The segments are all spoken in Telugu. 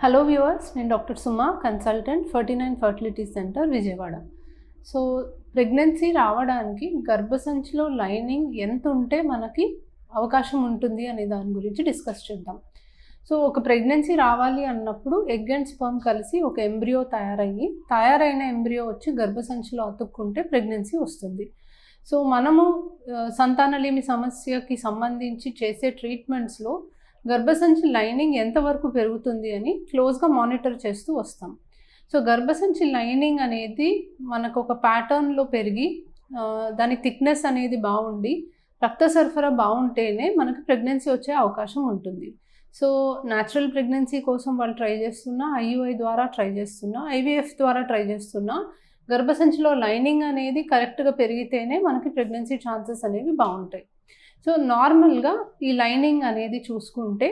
హలో వ్యూవర్స్, నేను doctor Suma, consultant 49 fertility centre Vijayawada. So pregnancy రావడానికి గర్భసంచిలో లైనింగ్ ఎంత ఉంటే మనకి అవకాశం ఉంటుంది అనే దాని గురించి డిస్కస్ చేద్దాం. సో ఒక ప్రెగ్నెన్సీ రావాలి అన్నప్పుడు ఎగ్ అండ్ స్పర్మ్ కలిసి ఒక ఎంబ్రియో తయారైన ఎంబ్రియో వచ్చి గర్భసంచిలో అతుక్కుంటే ప్రెగ్నెన్సీ వస్తుంది. సో మనము సంతానలేమి సమస్యకి సంబంధించి చేసే ట్రీట్మెంట్స్లో గర్భసంచి లైనింగ్ ఎంతవరకు పెరుగుతుంది అని క్లోజ్గా మానిటర్ చేస్తూ వస్తాం. సో గర్భసంచి లైనింగ్ అనేది మనకు ఒక ప్యాటర్న్లో పెరిగి దాని థిక్నెస్ అనేది బాగుండి రక్త సరఫరా బాగుంటేనే మనకు ప్రెగ్నెన్సీ వచ్చే అవకాశం ఉంటుంది. సో న్యాచురల్ ప్రెగ్నెన్సీ కోసం వాళ్ళు ట్రై చేస్తున్నా, ఐయుఐ ద్వారా ట్రై చేస్తున్నా, ఐవీఎఫ్ ద్వారా ట్రై చేస్తున్నా, గర్భసంచిలో లైనింగ్ అనేది కరెక్ట్గా పెరిగితేనే మనకి ప్రెగ్నెన్సీ ఛాన్సెస్ అనేవి బాగుంటాయి. సో నార్మల్గా ఈ లైనింగ్ అనేది చూసుకుంటే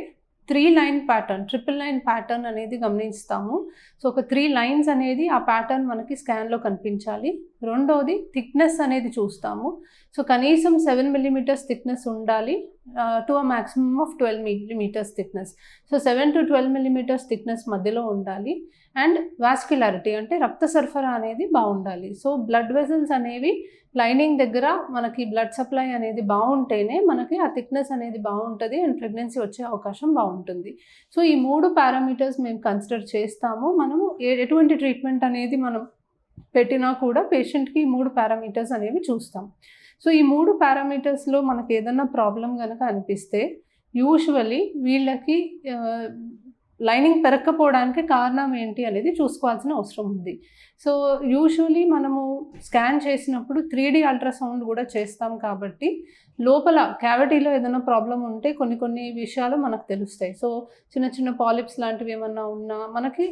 3 line pattern, triple line pattern అనేది గమనిస్తాము. సో ఒక 3 లైన్స్ అనేది ఆ ప్యాటర్న్ మనకి స్కాన్లో కనిపించాలి. రెండోది థిక్నెస్ అనేది చూస్తాము. సో కనీసం 7 millimeters థిక్నెస్ ఉండాలి to a maximum of 12 millimeters thickness. So 7 to 12 millimeters thickness మధ్యలో ఉండాలి. అండ్ వాస్క్యులారిటీ అంటే రక్త సరఫరా అనేది బాగుండాలి. సో బ్లడ్ వెజల్స్ అనేవి లైనింగ్ దగ్గర మనకి బ్లడ్ సప్లై అనేది బాగుంటేనే మనకి ఆ థిక్నెస్ అనేది బాగుంటుంది అండ్ ప్రెగ్నెన్సీ వచ్చే అవకాశం బాగుంటుంది. సో ఈ 3 పారామీటర్స్ మేము కన్సిడర్ చేస్తాము. మనము ఎటువంటి ట్రీట్మెంట్ అనేది మనం పెట్టినా కూడా పేషెంట్కి 3 పారామీటర్స్ అనేవి చూస్తాం. సో ఈ 3 పారామీటర్స్లో మనకి ఏదైనా ప్రాబ్లం కనుక అనిపిస్తే యూజువలీ వీళ్ళకి లైనింగ్ పెరగకపోవడానికి కారణం ఏంటి అనేది చూసుకోవాల్సిన అవసరం ఉంది. సో యూజువలీ మనము స్కాన్ చేసినప్పుడు 3D అల్ట్రాసౌండ్ కూడా చేస్తాం కాబట్టి లోపల క్యావిటీలో ఏదైనా ప్రాబ్లం ఉంటే కొన్ని విషయాలు మనకు తెలుస్తాయి. సో చిన్న పాలిప్స్ లాంటివి ఏమన్నా ఉన్నా మనకి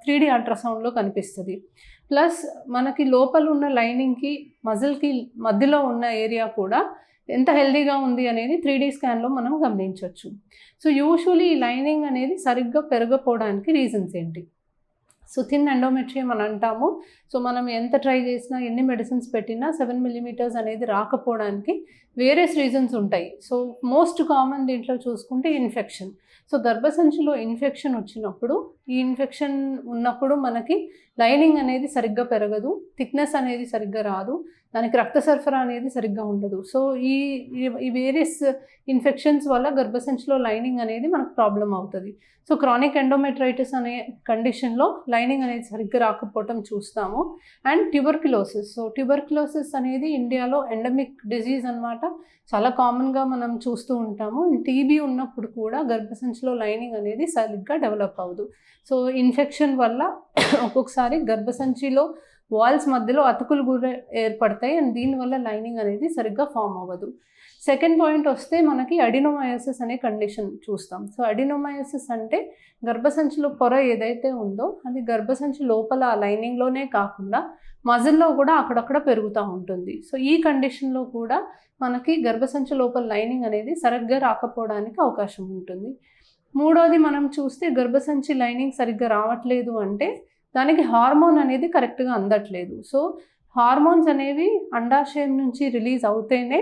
3D అల్ట్రాసౌండ్లో కనిపిస్తుంది. ప్లస్ మనకి లోపల ఉన్న లైనింగ్కి మజిల్కి మధ్యలో ఉన్న ఏరియా కూడా ఎంత హెల్దీగా ఉంది అనేది 3D స్కాన్లో మనం గమనించవచ్చు. సో యూజువలీ ఈ లైనింగ్ అనేది సరిగ్గా పెరగపోవడానికి రీజన్స్ ఏంటి? సో థిన్ ఎండోమెట్రియం అని అంటాము. సో మనం ఎంత ట్రై చేసినా, ఎన్ని మెడిసిన్స్ పెట్టినా 7 millimeters అనేది రాకపోవడానికి వేరియస్ రీజన్స్ ఉంటాయి. సో మోస్ట్ కామన్ దీంట్లో చూసుకుంటే ఇన్ఫెక్షన్. సో గర్భసంచిలో ఇన్ఫెక్షన్ వచ్చినప్పుడు, ఈ ఇన్ఫెక్షన్ ఉన్నప్పుడు మనకి లైనింగ్ అనేది సరిగ్గా పెరగదు, థిక్నెస్ అనేది సరిగ్గా రాదు, దానికి రక్త సరఫరా అనేది సరిగ్గా ఉండదు. సో ఈ వేరియస్ ఇన్ఫెక్షన్స్ వల్ల గర్భసంచిలో లైనింగ్ అనేది మనకు ప్రాబ్లం అవుతుంది. సో క్రానిక్ ఎండోమెట్రైటిస్ అనే కండిషన్లో లైనింగ్ అనేది సరిగ్గా రాకపోవటం చూస్తాము. And tuberculosis. సో ట్యూబర్క్యులోసిస్ అనేది ఇండియాలో ఎండమిక్ డిజీజ్ అనమాట. చాలా కామన్గా మనం చూస్తూ ఉంటాము. టీబీ ఉన్నప్పుడు కూడా గర్భసంచిలో లైనింగ్ అనేది సరిగ్గా డెవలప్ అవ్వదు. సో ఇన్ఫెక్షన్ వల్ల ఒక్కొక్కసారి గర్భసంచిలో వాల్స్ మధ్యలో అతుకులు కూడా ఏర్పడతాయి అండ్ దీనివల్ల లైనింగ్ అనేది సరిగ్గా ఫామ్ అవ్వదు. సెకండ్ పాయింట్ వస్తే మనకి అడినోమయోసిస్ అనే కండిషన్ చూస్తాం. సో అడినోమయోసిస్ అంటే గర్భసంచిలో పొర ఏదైతే ఉందో అది గర్భసంచి లోపల లైనింగ్లోనే కాకుండా మజిల్లో కూడా అక్కడక్కడ పెరుగుతూ ఉంటుంది. సో ఈ కండిషన్లో కూడా మనకి గర్భసంచి లోపల లైనింగ్ అనేది సరిగ్గా రాకపోవడానికి అవకాశం ఉంటుంది. మూడోది మనం చూస్తే గర్భసంచి లైనింగ్ సరిగ్గా రావట్లేదు అంటే దానికి హార్మోన్ అనేది కరెక్ట్గా అందట్లేదు. సో హార్మోన్స్ అనేవి అండాశయం నుంచి రిలీజ్ అవుతేనే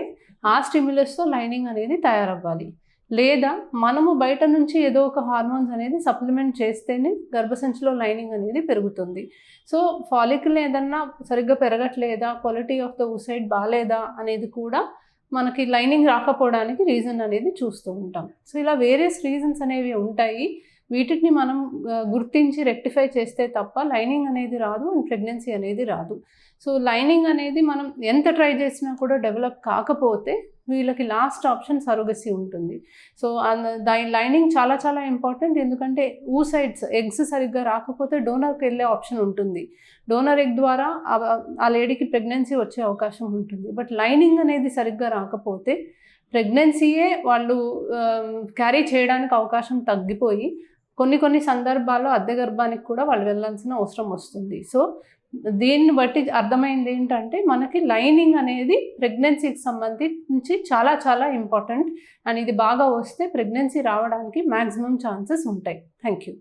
ఆ స్టిమ్యులస్తో లైనింగ్ అనేది తయారవ్వాలి. లేదా మనము బయట నుంచి ఏదో ఒక హార్మోన్స్ అనేది సప్లిమెంట్ చేస్తేనే గర్భసంచిలో లైనింగ్ అనేది పెరుగుతుంది. సో ఫాలికల్ ఏదన్నా సరిగ్గా పెరగట్లేదా, క్వాలిటీ ఆఫ్ ద ఊసైడ్ బాగాలేదా అనేది కూడా మనకి లైనింగ్ రాకపోవడానికి రీజన్ అనేది చూస్తూ ఉంటాం. సో ఇలా వేరియస్ రీజన్స్ అనేవి ఉంటాయి. వీటిని మనం గుర్తించి రెక్టిఫై చేస్తే తప్ప లైనింగ్ అనేది రాదు అండ్ ప్రెగ్నెన్సీ అనేది రాదు. సో లైనింగ్ అనేది మనం ఎంత ట్రై చేసినా కూడా డెవలప్ కాకపోతే వీళ్ళకి లాస్ట్ ఆప్షన్ సరోగసీ ఉంటుంది. సో దాని లైనింగ్ చాలా ఇంపార్టెంట్. ఎందుకంటే ఊసైడ్స్ ఎగ్స్ సరిగ్గా రాకపోతే డోనర్కి వెళ్ళే ఆప్షన్ ఉంటుంది. డోనర్ ఎగ్ ద్వారా ఆ లేడీకి ప్రెగ్నెన్సీ వచ్చే అవకాశం ఉంటుంది. బట్ లైనింగ్ అనేది సరిగ్గా రాకపోతే ప్రెగ్నెన్సీయే వాళ్ళు క్యారీ చేయడానికి అవకాశం తగ్గిపోయి కొన్ని సందర్భాల్లో అద్దె గర్భానికి కూడా వాళ్ళు వెళ్ళాల్సిన అవసరం వస్తుంది. సో దీన్ని బట్టి అర్థమైంది ఏంటంటే మనకి లైనింగ్ అనేది ప్రెగ్నెన్సీకి సంబంధించి చాలా ఇంపార్టెంట్ అండ్ ఇది బాగా వస్తే ప్రెగ్నెన్సీ రావడానికి మ్యాక్సిమం ఛాన్సెస్ ఉంటాయి. Thank you.